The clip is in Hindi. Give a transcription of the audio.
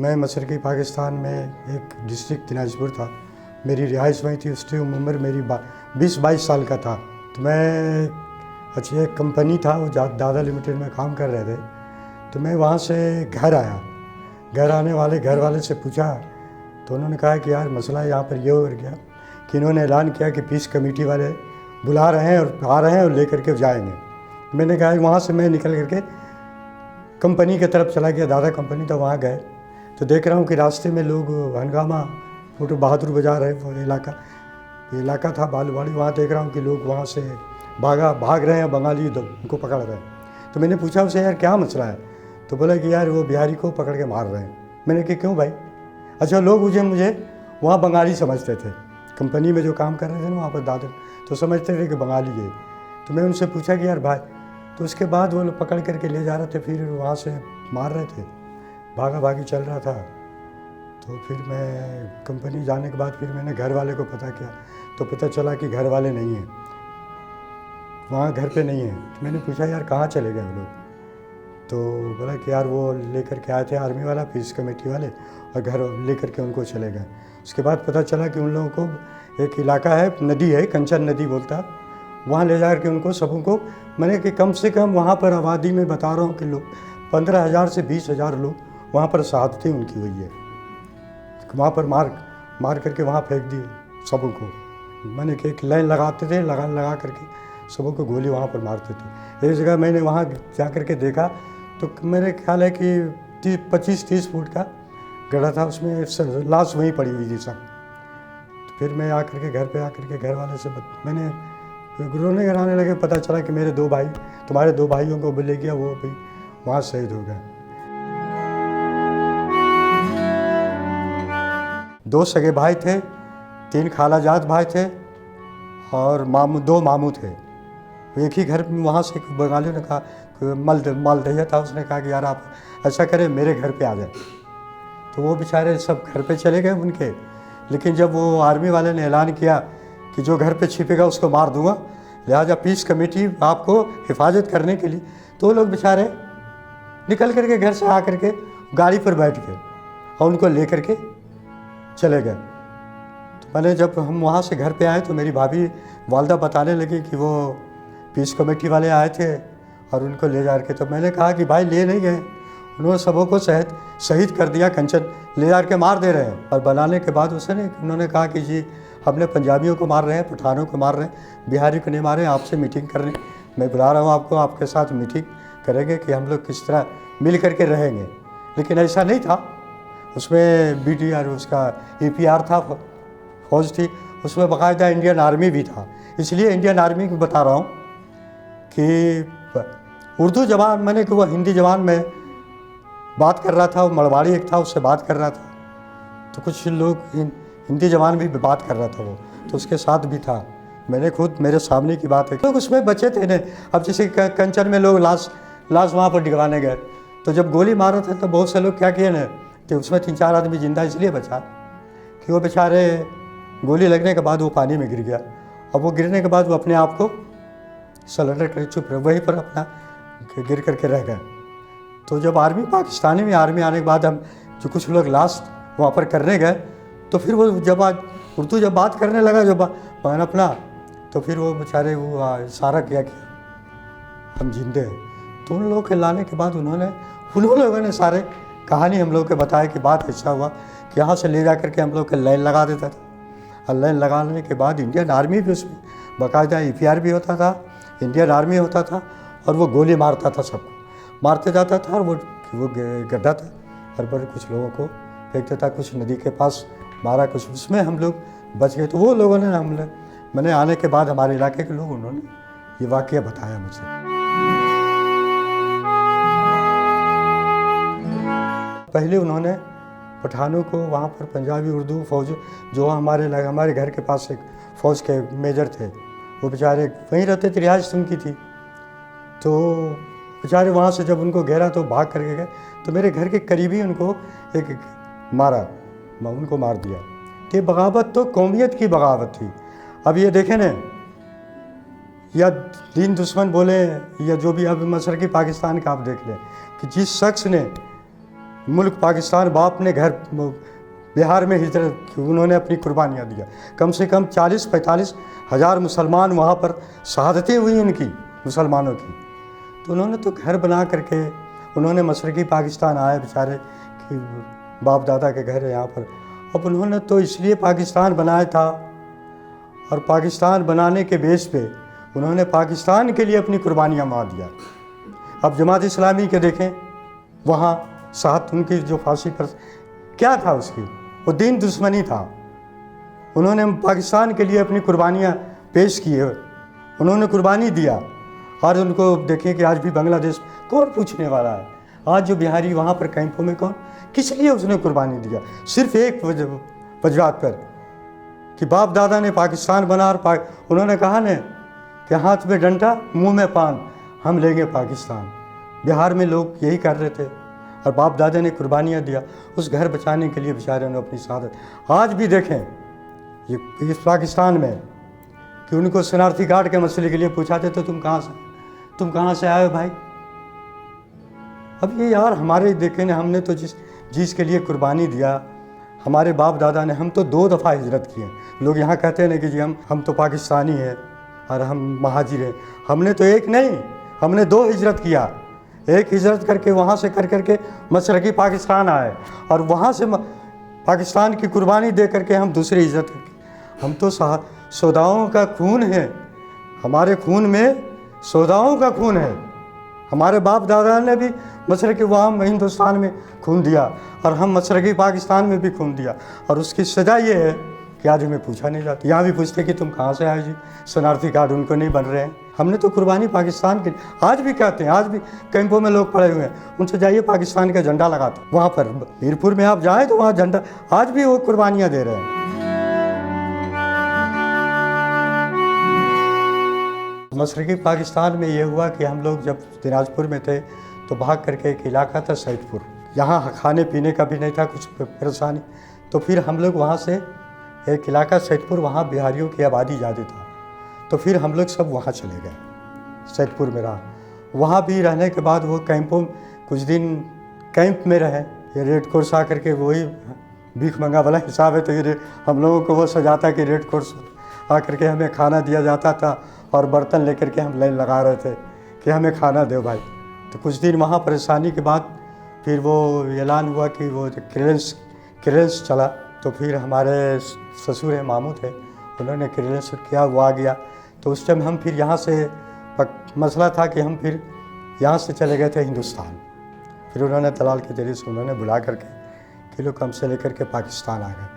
मैं मशरक़ी पाकिस्तान में एक डिस्ट्रिक्ट दिनाजपुर था। मेरी रिहाइश वहीं थी। उस टाइम उम्र मेरी 20-22 साल का था। तो मैं अच्छी एक कंपनी था, वो दादा लिमिटेड में काम कर रहे थे। तो मैं वहाँ से घर आया। घर आने वाले घर वाले से पूछा तो उन्होंने कहा कि यार मसला यहाँ पर ये हो गया कि इन्होंने ऐलान किया कि पीस कमेटी वाले बुला रहे हैं और आ रहे हैं और लेकर के जाएंगे। मैंने कहा वहाँ से मैं निकल करके कंपनी की तरफ चला गया। दादा कंपनी तो वहाँ गए तो देख रहा हूँ कि रास्ते में लोग हंगामा फोटो बहादुर बजा रहे। वो इलाका था बालूवाड़ी। वहाँ देख रहा हूँ कि लोग वहाँ से भाग रहे हैं, बंगाली उनको पकड़ रहे हैं। तो मैंने पूछा उसे यार क्या मसला है? तो बोला कि यार वो बिहारी को पकड़ के मार रहे हैं। मैंने कहा क्यों भाई? अच्छा, लोग मुझे वहाँ बंगाली समझते थे। कंपनी में जो काम कर रहे थे ना वहाँ पर दादा, तो समझते थे कि बंगाली है। तो मैं उनसे पूछा कि यार भाई, तो उसके बाद वो लोग पकड़ करके ले जा रहे थे, फिर वहाँ से मार रहे थे, भागा भागी चल रहा था। तो फिर मैं कंपनी जाने के बाद फिर मैंने घर वाले को पता किया तो पता चला कि घर वाले नहीं हैं, वहाँ घर पे नहीं है। तो मैंने पूछा यार कहाँ चले गए वो लोग? तो बोला कि यार वो लेकर के आए थे आर्मी वाला, पीस कमेटी वाले, और घर लेकर के उनको चले गए। उसके बाद पता चला कि उन लोगों को एक इलाका है, नदी है, कंचन नदी बोलता, वहाँ ले जा के उनको सबों को, मैंने कि कम से कम वहाँ पर आबादी में बता रहा हूँ कि लोग 15,000 से 20,000 लोग वहाँ पर शहादतें उनकी हुई है। वहाँ पर मार करके वहाँ फेंक दिए सबों को। मैंने कि एक लाइन लगाते थे, लगा करके सबों को गोली वहाँ पर मारते थे। एक जगह मैंने वहाँ जा कर के देखा तो मेरे ख्याल है कि 25-30 फुट का गड्ढा था, उसमें लाश वहीं पड़ी हुई थी सब। तो फिर मैं आकर के घर पे आकर के घर वाले से मैंने रोने कराने लगे। पता चला कि मेरे 2 भाई, तुम्हारे 2 भाइयों को ले गया, वो भी वहाँ शहीद हो गए। 2 सगे भाई थे, 3 खालाजाद भाई थे और 2 मामू थे। एक ही घर में वहाँ से बंगालियों ने कहा, मालदहिया था, उसने कहा कि यार आप ऐसा करें मेरे घर पे आ जाए। तो वो बेचारे सब घर पे चले गए उनके। लेकिन जब वो आर्मी वाले ने ऐलान किया कि जो घर पे छिपेगा उसको मार दूंगा, लिहाजा पीस कमेटी आपको हिफाजत करने के लिए, तो लोग बेचारे निकल करके घर से आ करके गाड़ी पर बैठ गए और उनको ले करके चले गए। तो मैंने जब हम वहाँ से घर पे आए तो मेरी भाभी वालदा बताने लगी कि वो पीस कमेटी वाले आए थे और उनको ले जा के, तो मैंने कहा कि भाई ले नहीं गए, उन्होंने सबों को शहीद कर दिया, कंचन ले जा के मार दे रहे हैं। और बनाने के बाद उन्होंने कहा कि जी हमने पंजाबियों को मार रहे हैं, पठानों को मार रहे हैं, बिहारी को नहीं मारे, आपसे मीटिंग करने मैं बुला रहा हूँ आपको, आपके साथ मीटिंग करेंगे कि हम लोग किस तरह मिल करके रहेंगे। लेकिन ऐसा नहीं था। उसमें BTR उसका EPR था, फौज थी, उसमें बाकायदा इंडियन आर्मी भी था। इसलिए इंडियन आर्मी को बता रहा हूँ कि उर्दू जबान, मैंने कि वो हिंदी जबान में बात कर रहा था, वो मरवाड़ी एक था, उससे बात कर रहा था, तो कुछ लोग हिंदी जबान भी बात कर रहा था वो, तो उसके साथ भी था। मैंने खुद, मेरे सामने की बात है, लोग उसमें बचे थे ने। अब जैसे कंचन में लोग लाश वहाँ पर डिगवाने गए, तो जब गोली मारा था तो बहुत से लोग क्या किए ना कि उसमें 3-4 आदमी जिंदा इसलिए बचा कि वो बेचारे गोली लगने के बाद वो पानी में गिर गया, और वो गिरने के बाद वो अपने आप को सरेंडर कर चुप रहे, वहीं पर अपना गिर करके रह गए। तो जब पाकिस्तानी में आर्मी आने के बाद हम जो कुछ लोग लाश वहाँ पर करने गए, तो फिर वो जब उर्दू जब बात करने लगा जब अपना, तो फिर वो बेचारे वो इशारा किया कि हम जिंदे हैं। तो उन लोगों के लाने के बाद उन लोगों ने सारे कहानी हम लोग को बताया कि बात ऐसा हुआ कि यहाँ से ले जा करके हम लोग के लाइन लगा देता था, और लाइन लगाने के बाद इंडियन आर्मी भी उसमें बाकायदा EPR भी होता था, इंडियन आर्मी होता था, और वो गोली मारता था, सबको मारते जाता था। और वो गड्ढा था, हर बार कुछ लोगों को फेंकता था, कुछ नदी के पास मारा, कुछ उसमें हम लोग बच गए। तो वो लोगों ने मैंने आने के बाद हमारे इलाके के लोग, उन्होंने ये वाक़या बताया मुझे। पहले उन्होंने पठानों को वहाँ पर पंजाबी उर्दू फौज, जो हमारे घर के पास एक फ़ौज के मेजर थे, वो बेचारे वहीं रहते थे, रिहाइश उनकी थी। तो बेचारे वहाँ से जब उनको घेरा तो भाग करके गए, तो मेरे घर के करीबी उनको उनको मार दिया। ये बगावत तो कौमियत की बगावत थी। अब ये देखें ना, या दीन दुश्मन बोले या जो भी, अब मशरक़ी पाकिस्तान का आप देख लें कि जिस शख्स ने मुल्क पाकिस्तान, बाप ने घर बिहार में हिजरत की, उन्होंने अपनी कुर्बानियाँ दिया। कम से कम 40-45 हज़ार मुसलमान वहाँ पर शहादतें हुई उनकी, मुसलमानों की। तो उन्होंने तो घर बना करके उन्होंने मशरक़ी पाकिस्तान आए बेचारे कि बाप दादा के घर है यहाँ पर। अब उन्होंने तो इसलिए पाकिस्तान बनाया था, और पाकिस्तान बनाने के बेस पे उन्होंने पाकिस्तान के लिए अपनी कुर्बानियाँ मार दिया। अब जमात इस्लामी के देखें, वहाँ साथ उनकी जो फांसी पर क्या था उसकी, वो दीन दुश्मनी था। उन्होंने पाकिस्तान के लिए अपनी कुर्बानियाँ पेश की है, उन्होंने कुर्बानी दिया। और उनको देखें कि आज भी बांग्लादेश कौन पूछने वाला है। आज जो बिहारी वहाँ पर कैंपों में कौन, किस लिए उसने कुर्बानी दिया? सिर्फ एक वजह पर कि बाप दादा ने पाकिस्तान बना, और उन्होंने कहा न कि हाथ में डंडा मुंह में पान, हम लेंगे पाकिस्तान। बिहार में लोग यही कर रहे थे, और बाप दादा ने कुर्बानियाँ दिया उस घर बचाने के लिए। बेचारे ने अपनी शहादत आज भी देखें ये इस पाकिस्तान में कि उनको शनार्थी कार्ड के मसले के लिए पूछा थे, तो तुम कहाँ से आए हो भाई? अब ये यार हमारे देखें ना, हमने तो जिसके लिए कुर्बानी दिया, हमारे बाप दादा ने, हम तो 2 दफ़ा हिजरत किए। लोग यहाँ कहते हैं ना कि जी हम तो पाकिस्तानी हैं और हम महाजिर हैं। हमने तो एक नहीं, हमने 2 हिजरत किया। एक हिजरत करके वहाँ से कर करके मशरक़ी पाकिस्तान आए, और वहाँ से पाकिस्तान की कुर्बानी दे करके हम दूसरी हिजरत करके। हम तो शोदाओं का खून है, हमारे खून में शोदाओं का खून है। हमारे बाप दादा ने भी मशरक़ी वहाँ हिंदुस्तान में खून दिया, और हम मशरक़ी पाकिस्तान में भी खून दिया। और उसकी सज़ा ये है कि आज हमें पूछा नहीं जाता। यहाँ भी पूछते कि तुम कहाँ से आए जी, शनार्थी कार्ड उनको नहीं बन रहे हैं। हमने तो कुर्बानी पाकिस्तान की, आज भी कहते हैं, आज भी कैंपों में लोग पड़े हुए हैं, उनसे जाइए पाकिस्तान का झंडा लगाते वहाँ पर मीरपुर में आप जाएँ तो वहाँ झंडा, आज भी वो कुर्बानियाँ दे रहे हैं। मशरक़ी पाकिस्तान में ये हुआ कि हम लोग जब दिनाजपुर में थे तो भाग करके एक इलाका था सैदपुर, यहाँ खाने पीने का भी नहीं था कुछ परेशानी। तो फिर हम लोग वहाँ से एक इलाका सैदपुर, वहाँ बिहारियों की आबादी ज़्यादा था, तो फिर हम लोग सब वहाँ चले गए, सैदपुर में रहा। वहाँ भी रहने के बाद वो कैंपों, कुछ दिन कैंप में रहे। ये रेड क्रॉस आकर के वही भीख मंगा वाला हिसाब है, तो ये हम लोगों को वो सजाता कि रेड क्रॉस आकर के हमें खाना दिया जाता था, और बर्तन लेकर के हम लाइन लगा रहे थे कि हमें खाना दो भाई। तो कुछ दिन वहाँ परेशानी के बाद फिर वो ऐलान हुआ कि वो क्लियरेंस चला। तो फिर हमारे ससुर हैं, मामू थे, उन्होंने क्लियरेंस किया, वो आ गया। तो उस टाइम हम फिर यहाँ से मसला था कि हम फिर यहाँ से चले गए थे हिंदुस्तान। फिर उन्होंने दलाल के जरिए से उन्होंने बुला करके किलो कम से लेकर के पाकिस्तान आ गए।